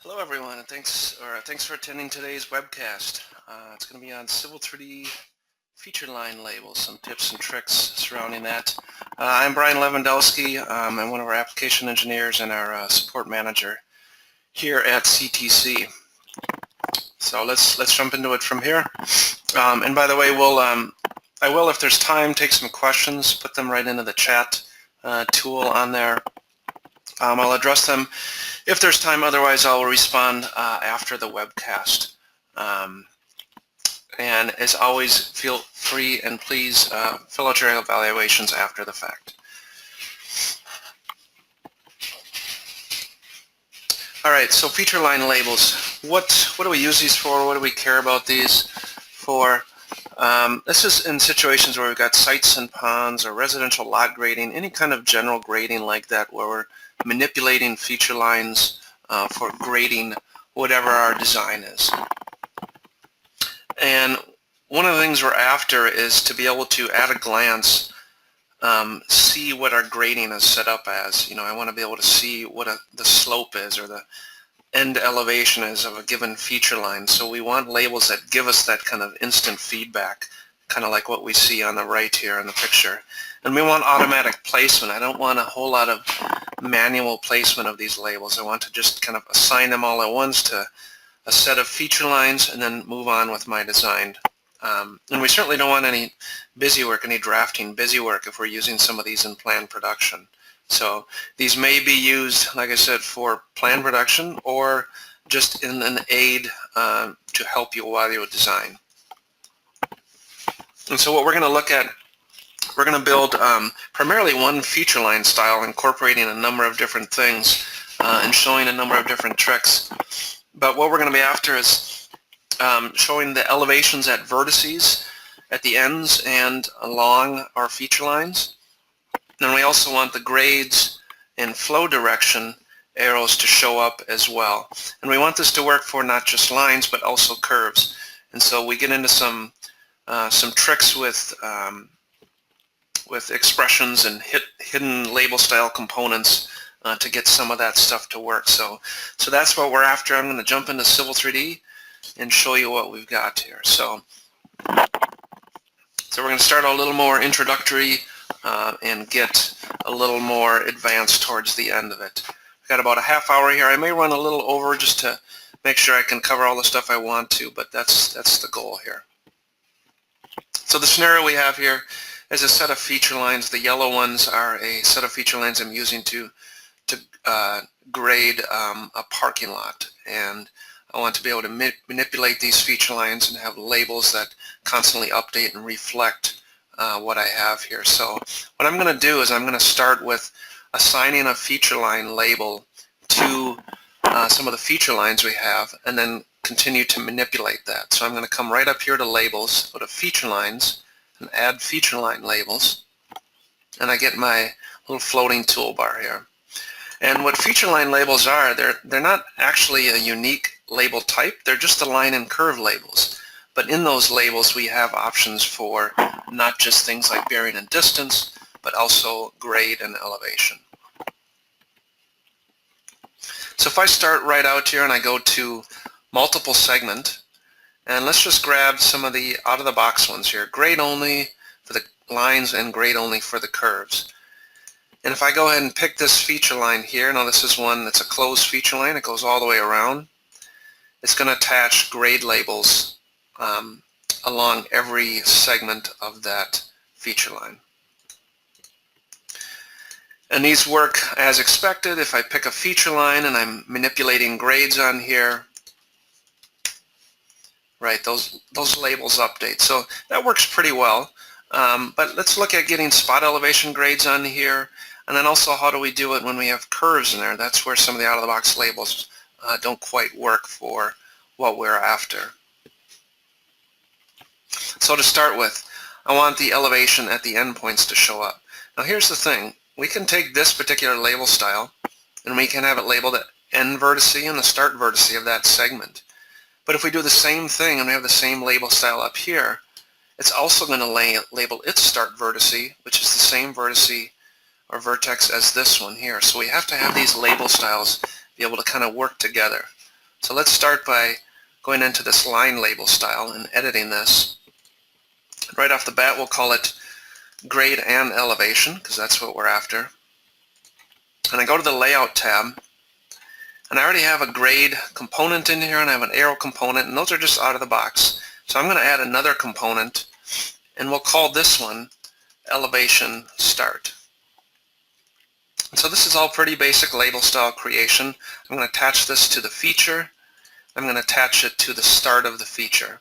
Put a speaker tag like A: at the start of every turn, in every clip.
A: Hello everyone, and thanks for attending today's webcast. It's going to be on Civil 3D feature line labels, some tips and tricks surrounding that. I'm Brian Lewandowski. I'm one of our application engineers and our support manager here at CTC. So let's jump into it from here. And by the way, I will, if there's time, take some questions, put them right into the chat tool on there. I'll address them if there's time. Otherwise, I'll respond after the webcast. And as always, feel free and please fill out your evaluations after the fact. All right, so feature line labels. What do we use these for? What do we care about these for? This is in situations where we've got sites and ponds or residential lot grading, any kind of general grading like that, where we're manipulating feature lines for grading whatever our design is. And one of the things we're after is to be able to, at a glance, see what our grading is set up as. I want to be able to see what the slope is or the end elevation is of a given feature line. So we want labels that give us that kind of instant feedback, kind of like what we see on the right here in the picture. And we want automatic placement. I don't want a whole lot of manual placement of these labels. I want to just kind of assign them all at once to a set of feature lines and then move on with my design. And we certainly don't want any busy work, any drafting busy work if we're using some of these in planned production. So these may be used, like I said, for planned production or just in an aid to help you while you design. And so what we're going to look at, we're going to build primarily one feature line style, incorporating a number of different things and showing a number of different tricks. But what we're going to be after is showing the elevations at vertices, at the ends, and along our feature lines. Then we also want the grades and flow direction arrows to show up as well. And we want this to work for not just lines, but also curves. And so we get into some tricks with expressions and hidden label style components to get some of that stuff to work. So that's what we're after. I'm going to jump into Civil 3D and show you what we've got here. So we're going to start a little more introductory and get a little more advanced towards the end of it. We've got about a half hour here. I may run a little over just to make sure I can cover all the stuff I want to, but that's the goal here. So the scenario we have here is a set of feature lines. The yellow ones are a set of feature lines I'm using to grade a parking lot, and I want to be able to manipulate these feature lines and have labels that constantly update and reflect what I have here. So what I'm going to do is I'm going to start with assigning a feature line label to some of the feature lines we have, and then continue to manipulate that. So I'm going to come right up here to labels, go to feature lines, and add feature line labels, and I get my little floating toolbar here. And what feature line labels are, they're not actually a unique label type. They're just the line and curve labels. But in those labels, we have options for not just things like bearing and distance, but also grade and elevation. So if I start right out here and I go to multiple segment, and let's just grab some of the out-of-the-box ones here. Grade only for the lines and grade only for the curves. And if I go ahead and pick this feature line here, now this is one that's a closed feature line. It goes all the way around. It's going to attach grade labels along every segment of that feature line. And these work as expected. If I pick a feature line and I'm manipulating grades on here, right, those labels update. So that works pretty well. But let's look at getting spot elevation grades on here, and then also how do we do it when we have curves in there. That's where some of the out-of-the-box labels don't quite work for what we're after. So to start with, I want the elevation at the endpoints to show up. Now here's the thing. We can take this particular label style and we can have it labeled at end vertice and the start vertice of that segment. But if we do the same thing and we have the same label style up here, it's also going to label its start vertice, which is the same vertice or vertex as this one here. So we have to have these label styles be able to kind of work together. So let's start by going into this line label style and editing this. Right off the bat, we'll call it grade and elevation, because that's what we're after. And I go to the Layout tab, and I already have a grade component in here, and I have an arrow component, and those are just out of the box. So I'm going to add another component, and we'll call this one elevation start. And so this is all pretty basic label style creation. I'm going to attach this to the feature. I'm going to attach it to the start of the feature.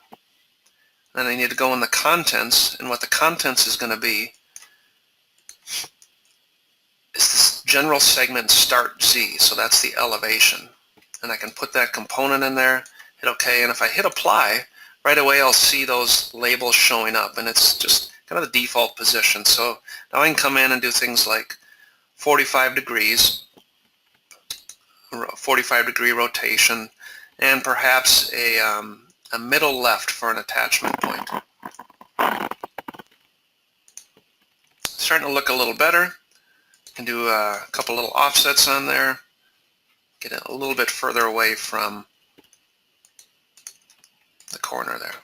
A: Then I need to go in the contents, and what the contents is going to be is this general segment start Z, so that's the elevation. And I can put that component in there, hit OK, and if I hit apply, right away I'll see those labels showing up, and it's just kind of the default position. So now I can come in and do things like 45 degrees, 45 degree rotation, and perhaps a middle left for an attachment point. Starting to look a little better. Can do a couple little offsets on there, get it a little bit further away from the corner there.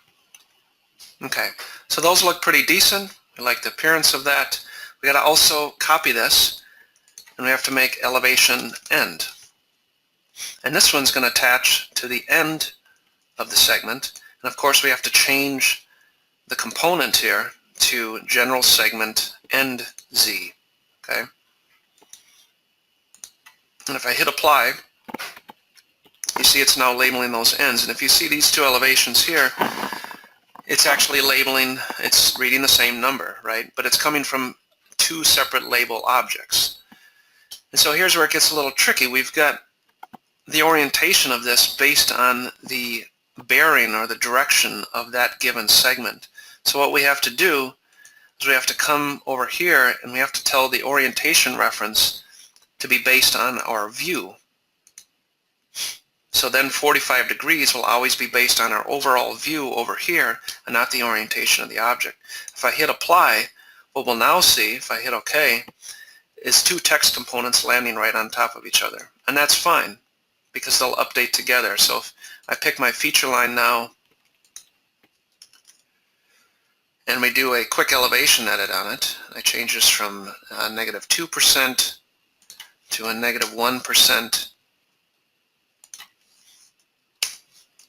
A: Okay, so those look pretty decent. We like the appearance of that. We got to also copy this, and we have to make elevation end. And this one's going to attach to the end of the segment. And of course we have to change the component here to general segment end Z. Okay? And if I hit apply, you see it's now labeling those ends. And if you see these two elevations here, it's actually labeling, it's reading the same number, right? But it's coming from two separate label objects. And so here's where it gets a little tricky. We've got the orientation of this based on the bearing or the direction of that given segment. So what we have to do is we have to come over here and we have to tell the orientation reference to be based on our view. So then 45 degrees will always be based on our overall view over here and not the orientation of the object. If I hit apply, what we'll now see, if I hit OK, is two text components landing right on top of each other. And that's fine, because they'll update together. So if I pick my feature line now and we do a quick elevation edit on it, I change this from -2% to a -1%.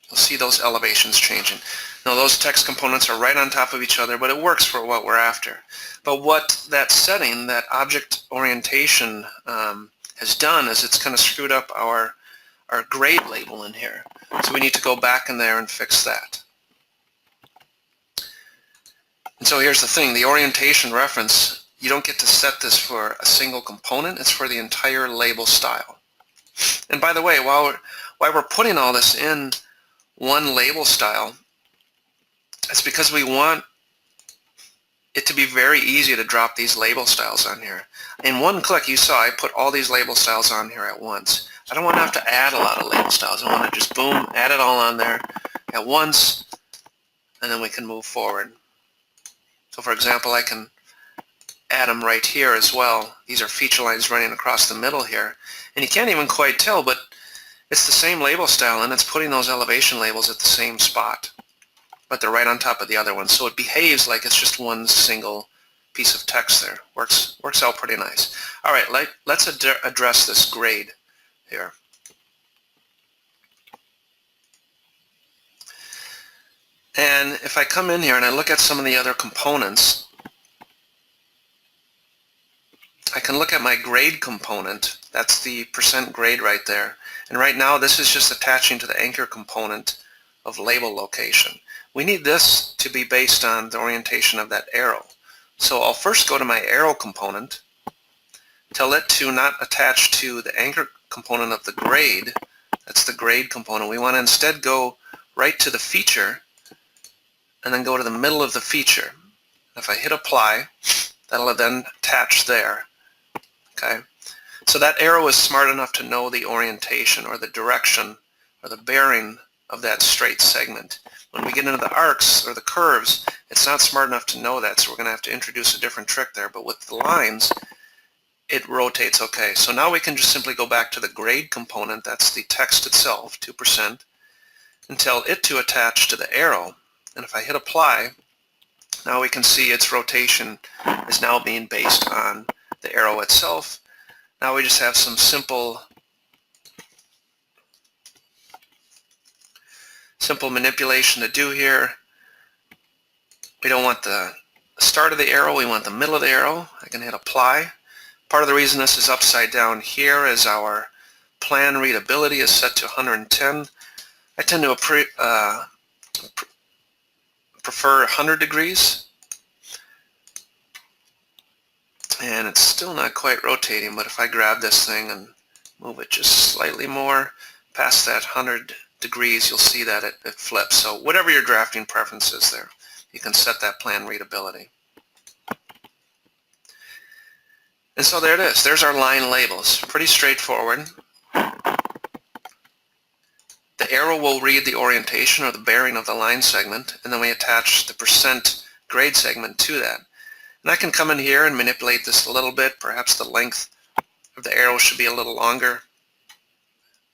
A: You'll see those elevations changing. Now those text components are right on top of each other, but it works for what we're after. But what that setting, that object orientation has done is it's kind of screwed up our grade label in here. So we need to go back in there and fix that. And so here's the thing, the orientation reference, you don't get to set this for a single component, it's for the entire label style. And by the way, while we're putting all this in one label style, it's because we want it to be very easy to drop these label styles on here. In one click, you saw I put all these label styles on here at once. I don't want to have to add a lot of label styles. I want to just boom, add it all on there at once, and then we can move forward. So for example, I can add them right here as well. These are feature lines running across the middle here. And you can't even quite tell, but it's the same label style, and it's putting those elevation labels at the same spot. But they're right on top of the other ones. So it behaves like it's just one single piece of text there. Works out pretty nice. All right, let's address this grade here. And if I come in here and I look at some of the other components, I can look at my grade component. That's the % grade right there. And right now this is just attaching to the anchor component of label location. We need this to be based on the orientation of that arrow. So I'll first go to my arrow component, tell it to not attach to the anchor component of the grade. That's the grade component. We want to instead go right to the feature and then go to the middle of the feature. If I hit apply, that'll then attach there. Okay? So that arrow is smart enough to know the orientation or the direction or the bearing of that straight segment. When we get into the arcs or the curves, it's not smart enough to know that, so we're going to have to introduce a different trick there. But with the lines, it rotates okay. So now we can just simply go back to the grade component, that's the text itself, 2%, and tell it to attach to the arrow. And if I hit apply, now we can see its rotation is now being based on the arrow itself. Now we just have some simple manipulation to do here. We don't want the start of the arrow, we want the middle of the arrow. I can hit apply. Part of the reason this is upside down here is our plan readability is set to 110. I tend to prefer 100 degrees. And it's still not quite rotating, but if I grab this thing and move it just slightly more past that 100 degrees, you'll see that it flips. So whatever your drafting preference is there, you can set that plan readability. And so there it is. There's our line labels. Pretty straightforward. The arrow will read the orientation or the bearing of the line segment, and then we attach the percent grade segment to that. And I can come in here and manipulate this a little bit. Perhaps the length of the arrow should be a little longer.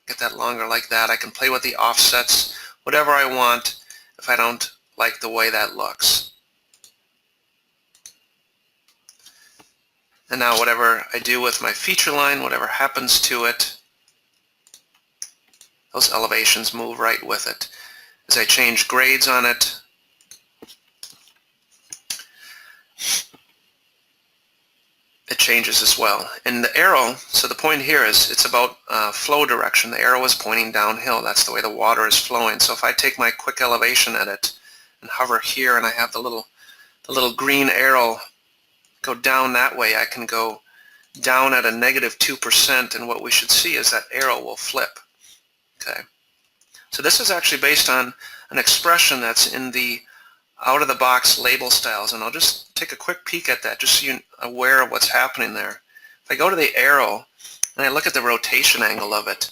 A: Get that longer like that. I can play with the offsets, whatever I want if I don't like the way that looks. And now whatever I do with my feature line, whatever happens to it, those elevations move right with it. As I change grades on it, it changes as well. And the arrow, so the point here is it's about flow direction. The arrow is pointing downhill. That's the way the water is flowing. So if I take my quick elevation edit and hover here and I have the little green arrow go down that way, I can go down at a -2%, and what we should see is that arrow will flip. Okay. So this is actually based on an expression that's in the out-of-the-box label styles, and I'll just take a quick peek at that just so you're aware of what's happening there. If I go to the arrow and I look at the rotation angle of it,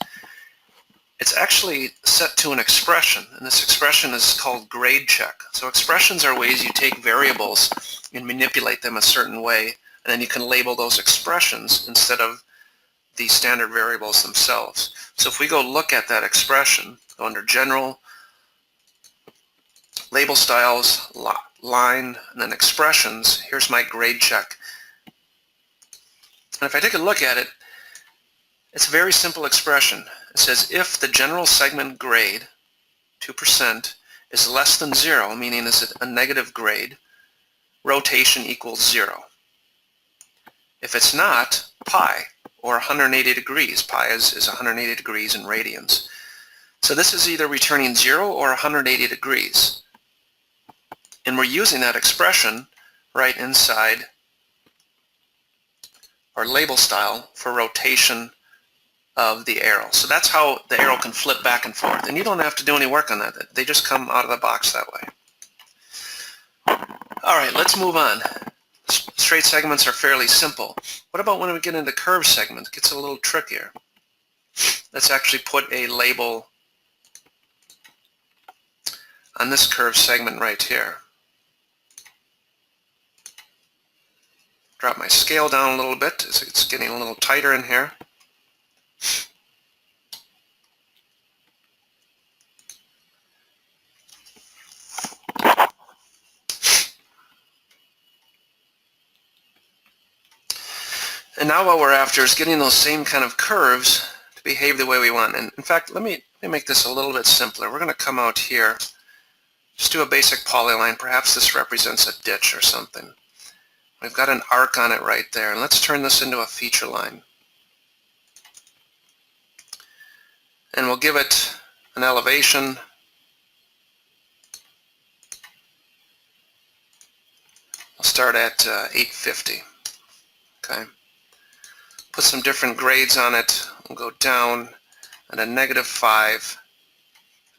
A: it's actually set to an expression, and this expression is called grade check. So expressions are ways you take variables and manipulate them a certain way, and then you can label those expressions instead of the standard variables themselves. So if we go look at that expression, go under General, Label Styles, Line, and then Expressions, here's my grade check. And if I take a look at it, it's a very simple expression. It says if the general segment grade, 2%, is less than 0, meaning is it a negative grade, rotation equals 0. If it's not, pi, or 180 degrees. Pi is 180 degrees in radians. So this is either returning 0 or 180 degrees. And we're using that expression right inside our label style for rotation of the arrow. So that's how the arrow can flip back and forth. And you don't have to do any work on that. They just come out of the box that way. All right, let's move on. Straight segments are fairly simple. What about when we get into curved segments? It gets a little trickier. Let's actually put a label on this curved segment right here. Drop my scale down a little bit as it's getting a little tighter in here. And now what we're after is getting those same kind of curves to behave the way we want. And in fact, let me make this a little bit simpler. We're going to come out here, just do a basic polyline. Perhaps this represents a ditch or something. We've got an arc on it right there. And let's turn this into a feature line. And we'll give it an elevation. I'll start at 850. Okay. Put some different grades on it. We'll go down at a -5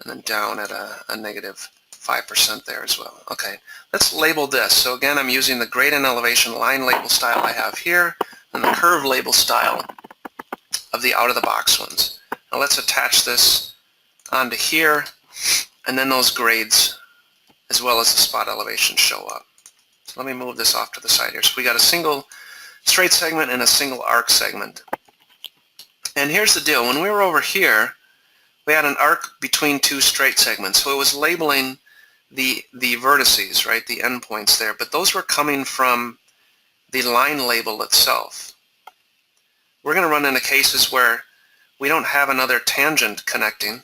A: and then down at a -5% there as well. Okay, let's label this. So again, I'm using the grade and elevation line label style I have here and the curve label style of the out-of-the-box ones. Now let's attach this onto here, and then those grades as well as the spot elevation show up. So let me move this off to the side here. So we got a single straight segment and a single arc segment. And here's the deal. When we were over here, we had an arc between two straight segments. So it was labeling the vertices, right, the endpoints there. But those were coming from the line label itself. We're going to run into cases where we don't have another tangent connecting.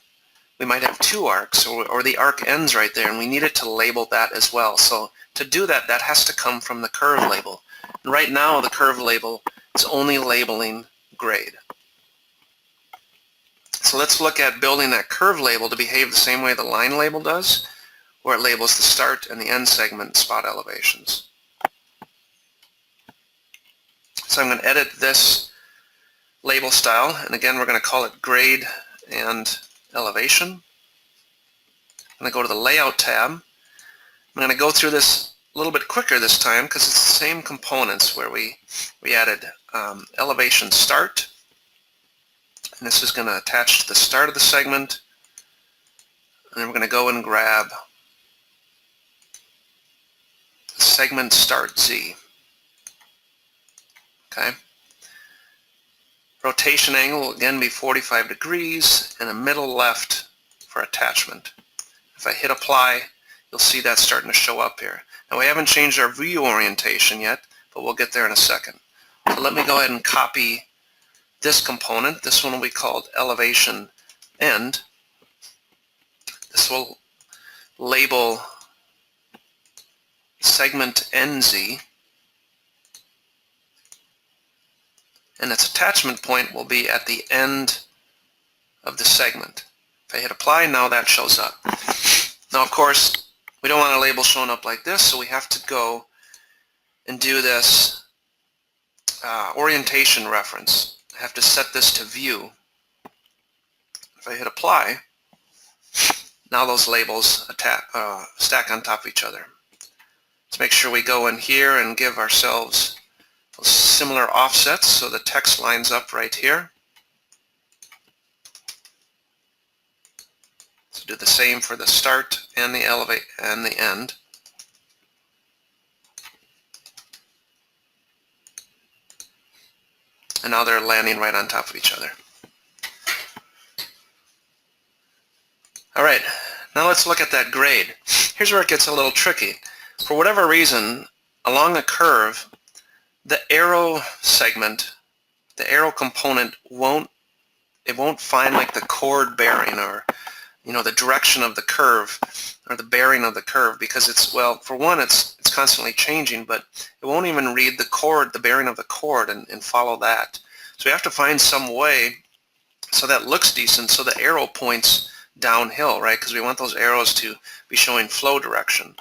A: We might have two arcs, or the arc ends right there, and we need it to label that as well. So to do that, that has to come from the curve label. And right now, the curve label is only labeling grade. So let's look at building that curve label to behave the same way the line label does, where it labels the start and the end segment spot elevations. So I'm going to edit this label style, and again we're going to call it grade and elevation. I'm going to go to the layout tab. I'm going to go through this a little bit quicker this time because it's the same components where we added elevation start, and this is going to attach to the start of the segment, and then we're going to go and grab segment start Z. Okay. Rotation angle will again be 45 degrees and a middle left for attachment. If I hit apply, you'll see that starting to show up here. Now we haven't changed our view orientation yet, but we'll get there in a second. So let me go ahead and copy this component. This one will be called elevation end. This will label segment NZ, and its attachment point will be at the end of the segment. If I hit apply, now that shows up. Now of course we don't want a label showing up like this, so we have to go and do this orientation reference. I have to set this to view. If I hit apply, now those labels stack on top of each other. Let's make sure we go in here and give ourselves similar offsets so the text lines up right here. So do the same for the start and the elevate and the end. And now they're landing right on top of each other. Alright, now let's look at that grade. Here's where it gets a little tricky. For whatever reason, along a curve, the arrow segment, the arrow component won't find like the chord bearing, or the direction of the curve or the bearing of the curve, because it's, well, for one, it's constantly changing, but it won't even read the chord, the bearing of the chord, and follow that. So we have to find some way so that looks decent, so the arrow points downhill, right? Because we want those arrows to be showing flow direction.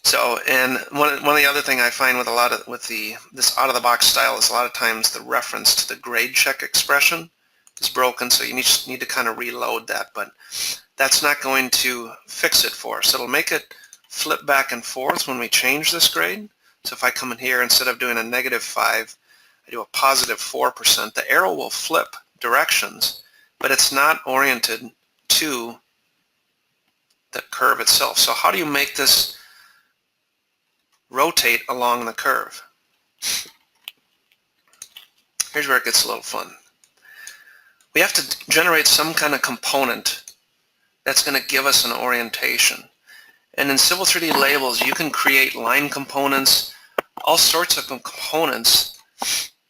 A: So, and one of the other thing I find with this out-of-the-box style is a lot of times the reference to the grade check expression is broken, so you need to kind of reload that, but that's not going to fix it for us. It'll make it flip back and forth when we change this grade. So if I come in here, instead of doing a -5, I do a +4%, the arrow will flip directions, but it's not oriented to the curve itself. So how do you make this rotate along the curve? Here's where it gets a little fun. We have to generate some kind of component that's going to give us an orientation. And in Civil 3D Labels, you can create line components, all sorts of components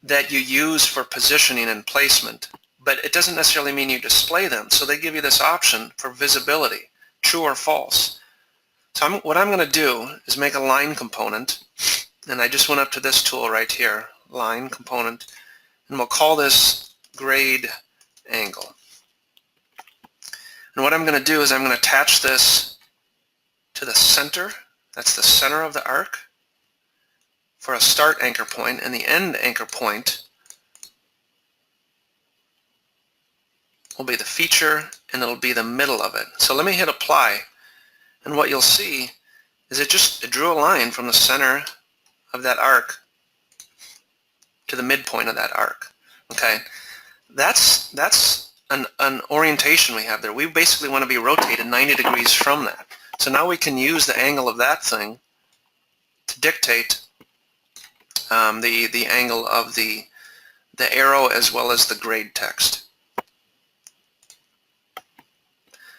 A: that you use for positioning and placement. But it doesn't necessarily mean you display them. So they give you this option for visibility, true or false. So what I'm going to do is make a line component, and I just went up to this tool right here, line component, and we'll call this grade angle. And what I'm going to do is I'm going to attach this to the center. That's the center of the arc for a start anchor point, and the end anchor point will be the feature, and it'll be the middle of it. So let me hit apply, and what you'll see is it drew a line from the center of that arc to the midpoint of that arc. Okay, that's an orientation we have there. We basically want to be rotated 90 degrees from that. So now we can use the angle of that thing to dictate the angle of the arrow as well as the grade text.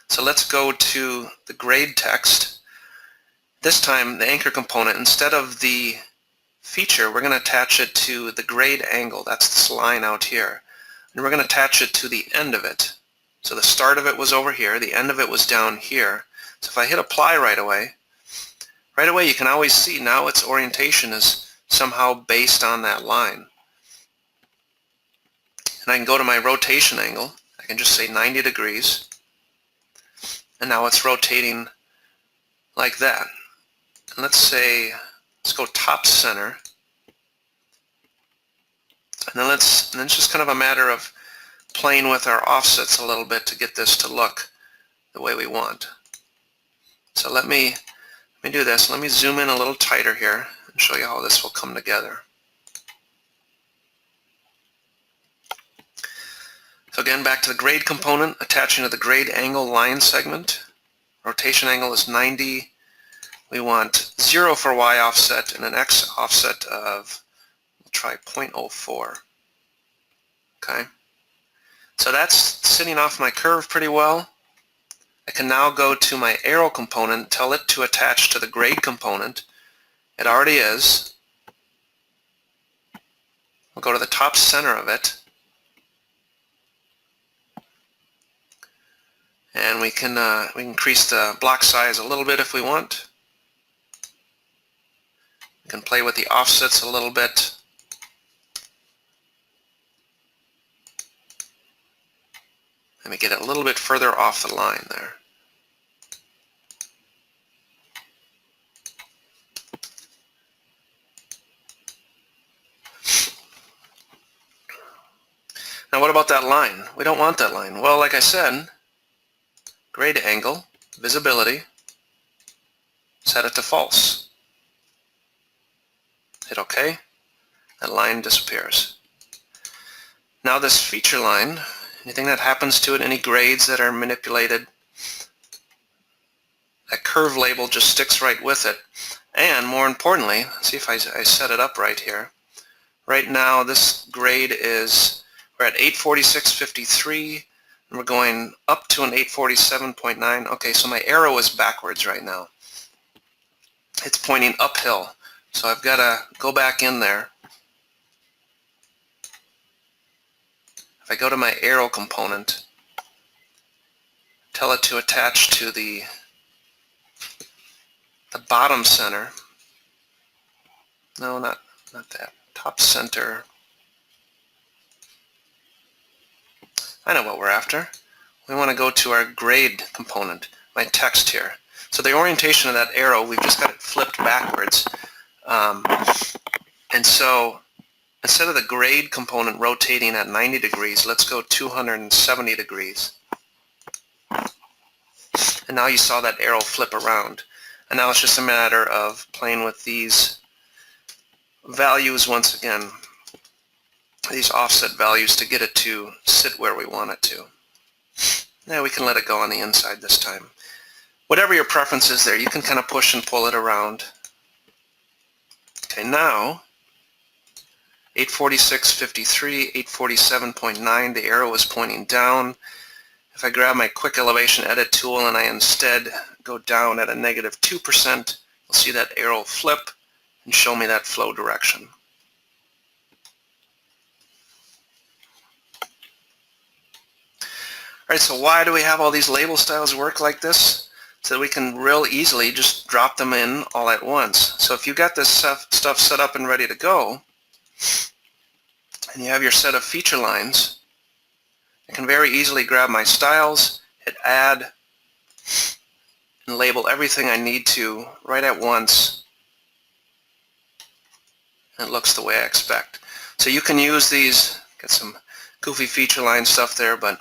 A: So let's go to the grade text. This time the anchor component, instead of the feature, we're going to attach it to the grade angle. That's this line out here. And we're going to attach it to the end of it. So the start of it was over here, the end of it was down here. So if I hit apply right away you can always see now its orientation is somehow based on that line. And I can go to my rotation angle. I can just say 90 degrees. And now it's rotating like that. And let's go top center. And then it's just kind of a matter of playing with our offsets a little bit to get this to look the way we want. So let me do this. Let me zoom in a little tighter here and show you how this will come together. So again, back to the grade component, attaching to the grade angle line segment. Rotation angle is 90. We want 0 for Y offset and an X offset of, we'll try 0.04. Okay. So that's sitting off my curve pretty well. I can now go to my arrow component, tell it to attach to the grade component. It already is. We'll go to the top center of it. And we can increase the block size a little bit if we want. We can play with the offsets a little bit. Let me get it a little bit further off the line there. Now what about that line? We don't want that line. Well, like I said, grade angle, visibility, set it to false. Hit OK. That line disappears. Now this feature line, anything that happens to it, any grades that are manipulated, that curve label just sticks right with it. And more importantly, let's see if I set it up right here. Right now this grade is, we're at 846.53. And we're going up to an 847.9. Okay, so my arrow is backwards right now. It's pointing uphill. So I've got to go back in there. If I go to my arrow component, tell it to attach to the bottom center. No, not that. Top center. I know what we're after. We want to go to our grade component, my text here. So the orientation of that arrow, we've just got it flipped backwards. And so instead of the grade component rotating at 90 degrees, let's go 270 degrees. And now you saw that arrow flip around. And now it's just a matter of playing with these values once again. These offset values to get it to sit where we want it to. Now we can let it go on the inside this time. Whatever your preference is there, you can kind of push and pull it around. Okay, now 846.53, 847.9, the arrow is pointing down. If I grab my quick elevation edit tool and I instead go down at a -2%, you'll see that arrow flip and show me that flow direction. Alright, so why do we have all these label styles work like this? So that we can real easily just drop them in all at once. So if you got this stuff set up and ready to go, and you have your set of feature lines, I can very easily grab my styles, hit add, and label everything I need to right at once. And it looks the way I expect. So you can use these, get some goofy feature line stuff there, but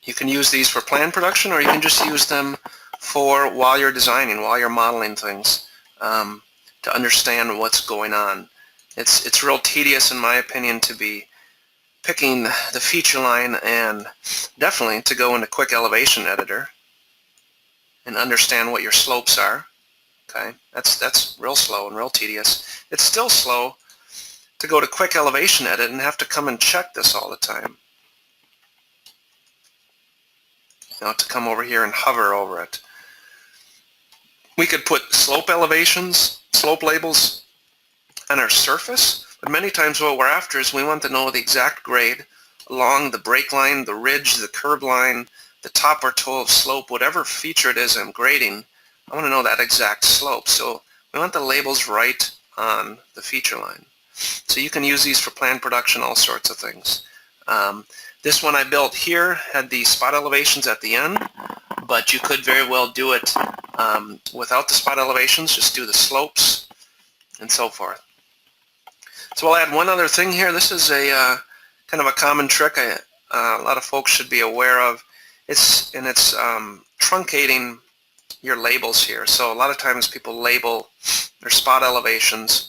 A: you can use these for plan production, or you can just use them for while you're designing, while you're modeling things, to understand what's going on. It's real tedious, in my opinion, to be picking the feature line and definitely to go into quick elevation editor and understand what your slopes are. Okay, that's real slow and real tedious. It's still slow to go to quick elevation edit and have to come and check this all the time. You know, to come over here and hover over it. We could put slope elevations, slope labels on our surface, but many times what we're after is we want to know the exact grade along the break line, the ridge, the curb line, the top or toe of slope, whatever feature it is I'm grading, I want to know that exact slope. So we want the labels right on the feature line. So you can use these for plan production, all sorts of things. This one I built here had the spot elevations at the end, but you could very well do it without the spot elevations, just do the slopes and so forth. So I'll add one other thing here. This is a kind of a common trick a lot of folks should be aware of. It's truncating your labels here. So a lot of times people label their spot elevations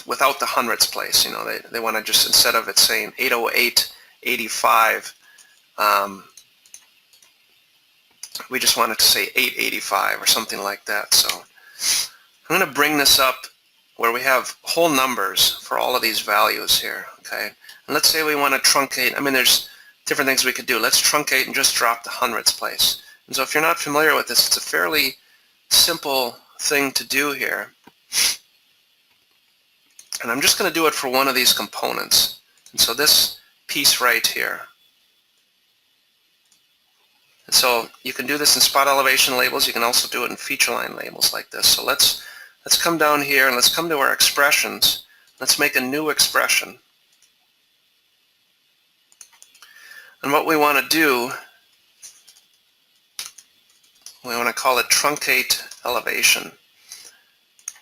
A: without the hundredths place. You know, they want to just, instead of it saying 808.85, we just want it to say 885 or something like that. So I'm going to bring this up where we have whole numbers for all of these values here. Okay, and let's say we want to truncate. I mean, there's different things we could do. Let's truncate and just drop the hundredths place. And so if you're not familiar with this, it's a fairly simple thing to do here. And I'm just going to do it for one of these components. And so this piece right here. And so you can do this in spot elevation labels. You can also do it in feature line labels like this. So let's come down here and let's come to our expressions. Let's make a new expression. And what we want to do, we want to call it truncate elevation.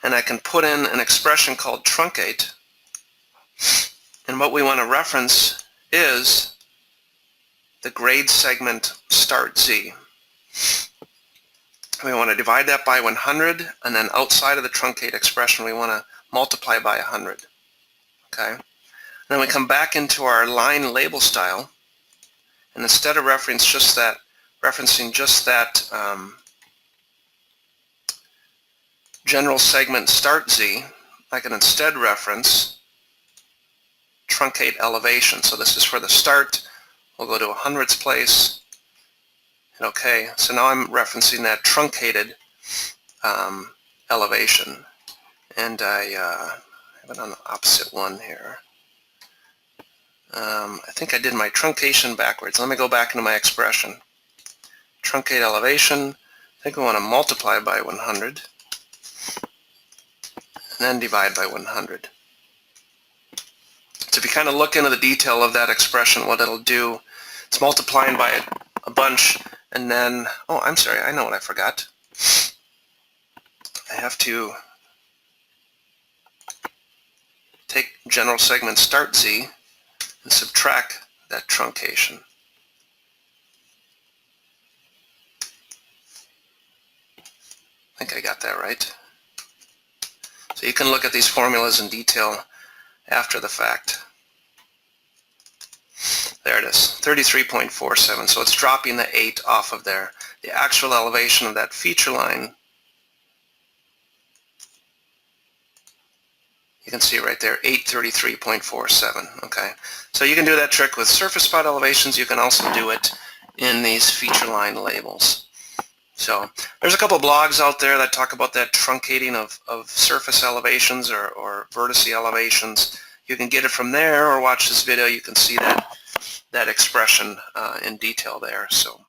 A: And I can put in an expression called truncate. And what we want to reference is the grade segment start Z. We want to divide that by 100, and then outside of the truncate expression we want to multiply by 100. Okay? And then we come back into our line label style, and instead of referencing just that general segment start Z, I can instead reference truncate elevation. So this is for the start. We'll go to a hundredths place. And okay, so now I'm referencing that truncated elevation. And I have it on the opposite one here. I think I did my truncation backwards. Let me go back into my expression. Truncate elevation. I think we want to multiply by 100. And then divide by 100. So if you kind of look into the detail of that expression, what it'll do, it's multiplying by a bunch, and then, oh, I'm sorry, I know what I forgot. I have to take general segment start Z and subtract that truncation. I think I got that right. So you can look at these formulas in detail after the fact. There it is, 33.47. So it's dropping the 8 off of there. The actual elevation of that feature line, you can see right there, 833.47. Okay, so you can do that trick with surface spot elevations. You can also do it in these feature line labels. So there's a couple of blogs out there that talk about that truncating of surface elevations or vertice elevations. You can get it from there, or watch this video. You can see that expression in detail there. So